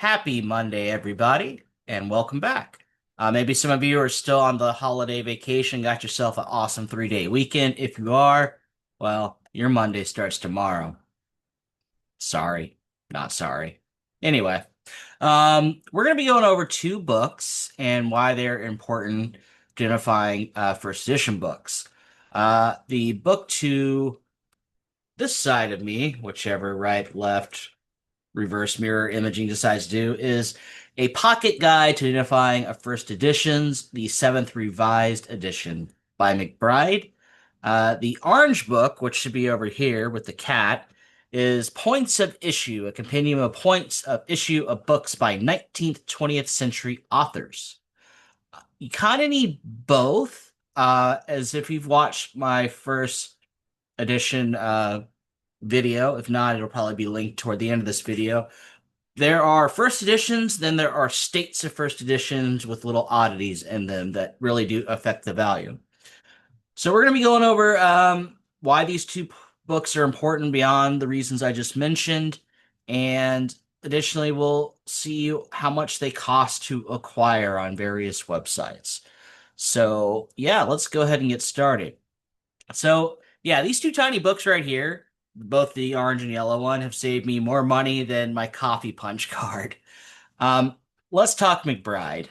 Happy Monday, everybody, and welcome back. Maybe some of you are still on the holiday vacation, got yourself an awesome 3-day weekend. If you are, well, your Monday starts tomorrow. Sorry, not sorry. Anyway, we're going to be going over two books and why they're important, identifying first edition books. The book to this side of me, whichever right, left, reverse mirror imaging decides to do is a pocket guide to identifying a first editions, the seventh revised edition by McBride. The orange book, which should be over here with the cat, is Points of Issue, a compendium of points of issue of books by 19th, 20th century authors. You kind of need both, as if you've watched my first edition video. If not, it'll probably be linked toward the end of this video. There are first editions, then there are states of first editions with little oddities in them that really do affect the value. So we're going to be going over why these two books are important beyond the reasons I just mentioned, and additionally, we'll see how much they cost to acquire on various websites. So yeah, let's go ahead and get started. So yeah, these two tiny books right here, both the orange and yellow one, have saved me more money than my coffee punch card. Um, let's talk McBride.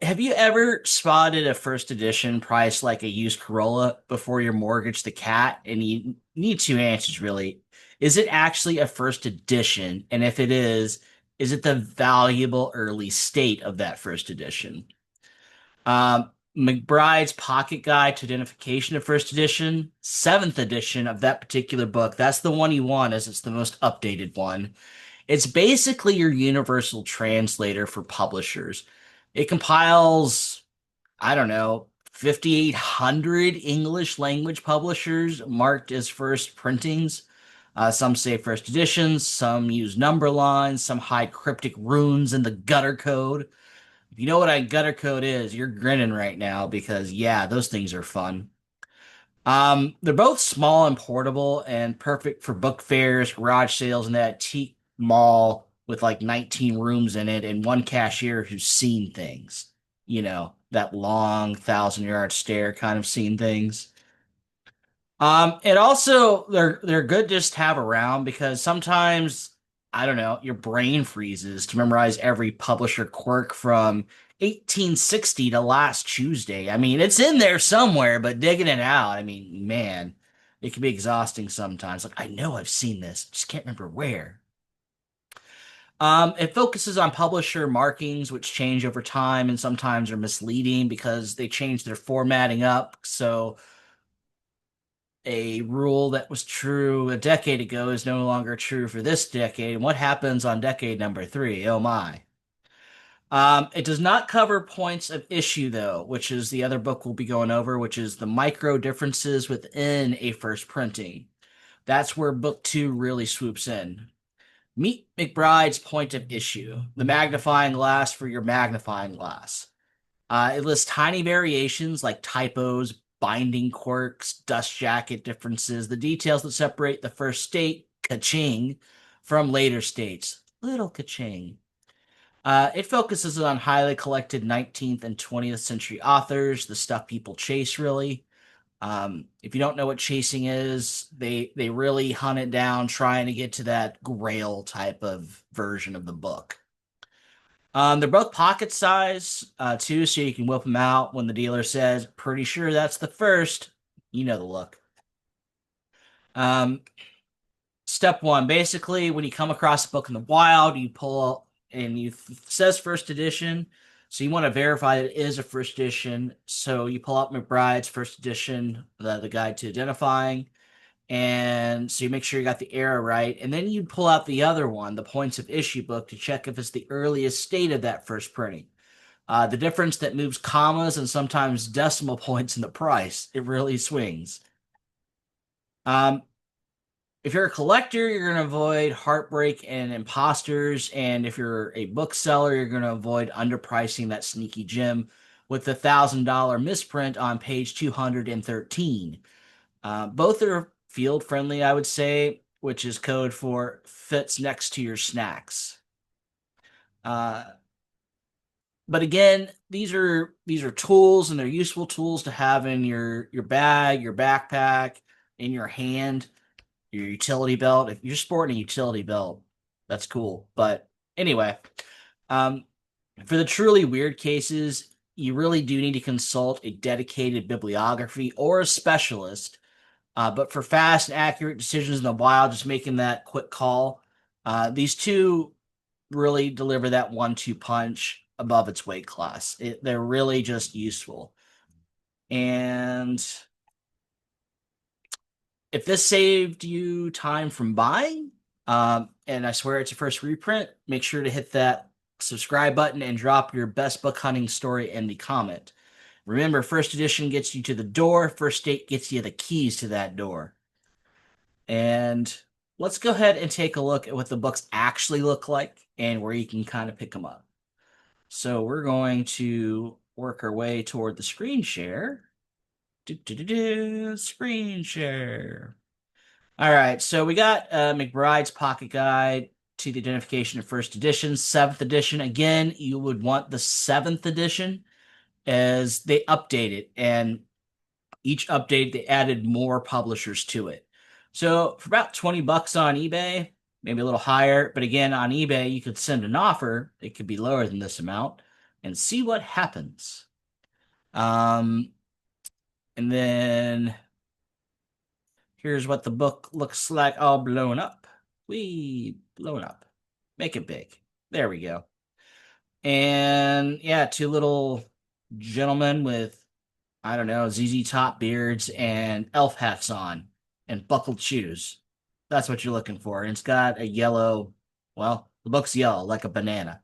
Have you ever spotted a first edition priced like a used Corolla before you mortgage the cat? And you need two answers really. Is it actually a first edition? And if it is it the valuable early state of that first edition? McBride's Pocket Guide to Identification of First Edition, seventh edition of that particular book. That's the one you want, as it's the most updated one. It's basically your universal translator for publishers. It compiles, I don't know, 5,800 English language publishers marked as first printings. Some say first editions, some use number lines, some hide cryptic runes in the gutter code. If you know what a gutter code is, you're grinning right now because, yeah, those things are fun. They're both small and portable and perfect for book fairs, garage sales, and that antique mall with like 19 rooms in it and one cashier who's seen things. You know, that long 1,000-yard stare kind of seen things. And also they're good just to have around because sometimes, I don't know, your brain freezes to memorize every publisher quirk from 1860 to last Tuesday. I mean, it's in there somewhere, but digging it out, I mean, man, it can be exhausting sometimes. Like, I know I've seen this, just can't remember where. It focuses on publisher markings, which change over time and sometimes are misleading because they change their formatting up. So a rule that was true a decade ago is no longer true for this decade. And what happens on decade number three? Oh my. It does not cover points of issue, though, which is the other book we'll be going over, which is the micro differences within a first printing. That's where book two really swoops in. Meet McBride's point of issue, the magnifying glass for your magnifying glass. It lists tiny variations like typos, binding quirks, dust jacket differences, the details that separate the first state, ka-ching, from later states, little ka-ching. It focuses on highly collected 19th and 20th century authors, the stuff people chase, really. If you don't know what chasing is, they really hunt it down, trying to get to that grail type of version of the book. They're both pocket size, too, so you can whip them out when the dealer says, "Pretty sure that's the first." You know the look. Um, Step one, basically, when you come across a book in the wild, you pull and you it says first edition, so you want to verify that it is a first edition. So you pull out McBride's first edition, the guide to identifying, and so you make sure you got the era right, and then you pull out the other one, the points of issue book, to check if it's the earliest state of that first printing. The difference that moves commas and sometimes decimal points in the price, it really swings. Um, if you're a collector, you're going to avoid heartbreak and imposters, and if you're a bookseller, you're going to avoid underpricing that sneaky gem with the $1,000 misprint on page 213. Both are field friendly, I would say, which is code for fits next to your snacks. Uh, but again, these are tools, and they're useful tools to have in your bag, your backpack, in your hand, your utility belt. If you're sporting a utility belt, that's cool. But anyway, um, for the truly weird cases, you really do need to consult a dedicated bibliography or a specialist. But for fast and accurate decisions in the wild, just making that quick call, these two really deliver that 1-2 punch above its weight class. They're really just useful. And if this saved you time from buying, and I swear it's a first reprint, make sure to hit that subscribe button and drop your best book hunting story in the comment. Remember, first edition gets you to the door, first date gets you the keys to that door. And let's go ahead and take a look at what the books actually look like and where you can kind of pick them up. So we're going to work our way toward the screen share. Screen share. All right, so we got McBride's Pocket Guide to the Identification of First Edition, 7th edition. Again, you would want the 7th edition as they update it, and each update they added more publishers to it. So for about 20 bucks on eBay, maybe a little higher, but again on eBay you could send an offer, it could be lower than this amount, and see what happens. And then here's what the book looks like all blown up. Blown up. Make it big. There we go. And yeah, two little gentlemen with, I don't know, ZZ Top beards and elf hats on and buckled shoes. That's what you're looking for. And it's got a yellow, well, the book's yellow, like a banana.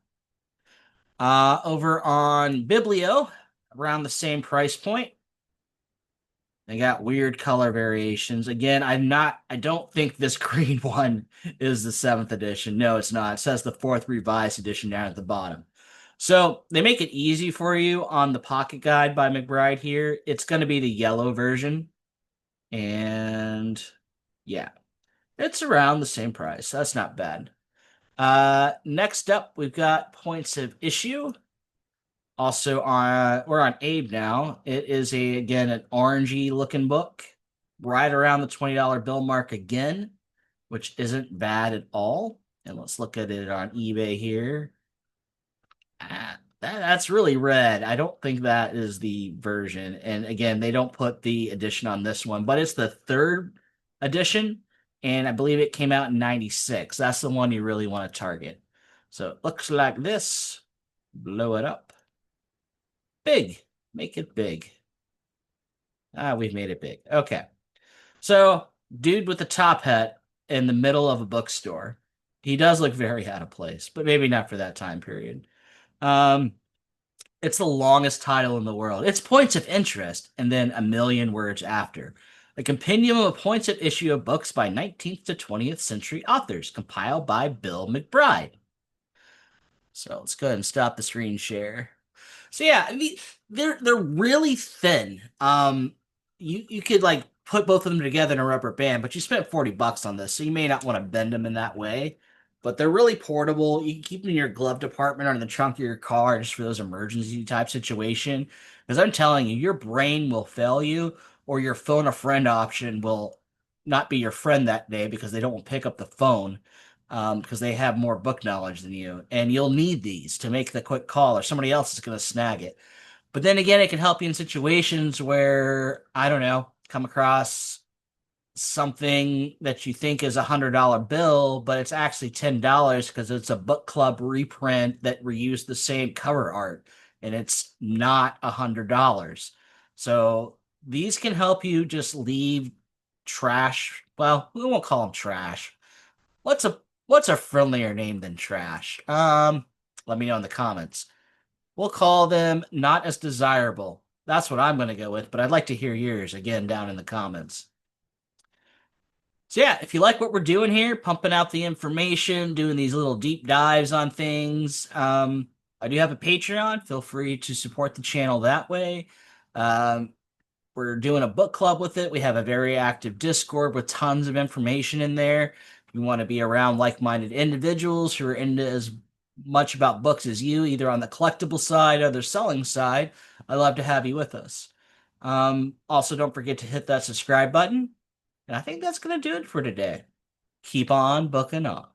Over on Biblio, around the same price point. They got weird color variations. Again, I don't think this green one is the 7th edition. No, it's not. It says the 4th revised edition down at the bottom. So they make it easy for you on the Pocket Guide by McBride here. It's going to be the yellow version. And yeah, it's around the same price. That's not bad. Next up, we've got Points of Issue. Also on we're on Abe now. It is again an orangey looking book, right around the $20 bill mark again, which isn't bad at all. And let's look at it on eBay here. That's really red. I don't think that is the version. And again, they don't put the edition on this one, but it's the 3rd edition, and I believe it came out in 96. That's the one you really want to target. So it looks like this. Blow it up. Big. Make it big. We've made it big. Okay. So, dude with the top hat in the middle of a bookstore. He does look very out of place, but maybe not for that time period. It's the longest title in the world. It's Points of Interest, and then a million words after. A compendium of points of issue of books by 19th to 20th century authors, compiled by Bill McBride. So let's go ahead and stop the screen share. So yeah, I mean, they're really thin. You could like put both of them together in a rubber band, but you spent 40 bucks on this, so you may not want to bend them in that way. But they're really portable. You can keep them in your glove department or in the trunk of your car just for those emergency type situation. Because I'm telling you, your brain will fail you, or your phone a friend option will not be your friend that day because they don't pick up the phone because they have more book knowledge than you. And you'll need these to make the quick call, or somebody else is going to snag it. But then again, it can help you in situations where, I don't know, come across something that you think is $100 bill, but it's actually $10 because it's a book club reprint that reused the same cover art, and it's not $100. So these can help you just leave trash. Well, we won't call them trash. What's a friendlier name than trash? Let me know in the comments. We'll call them not as desirable. That's what I'm going to go with, but I'd like to hear yours again down in the comments. So yeah, if you like what we're doing here, pumping out the information, doing these little deep dives on things, I do have a Patreon. Feel free to support the channel that way. We're doing a book club with it. We have a very active Discord with tons of information in there. If you want to be around like-minded individuals who are into as much about books as you, either on the collectible side or the selling side, I'd love to have you with us. Also, don't forget to hit that subscribe button. And I think that's going to do it for today. Keep on booking on.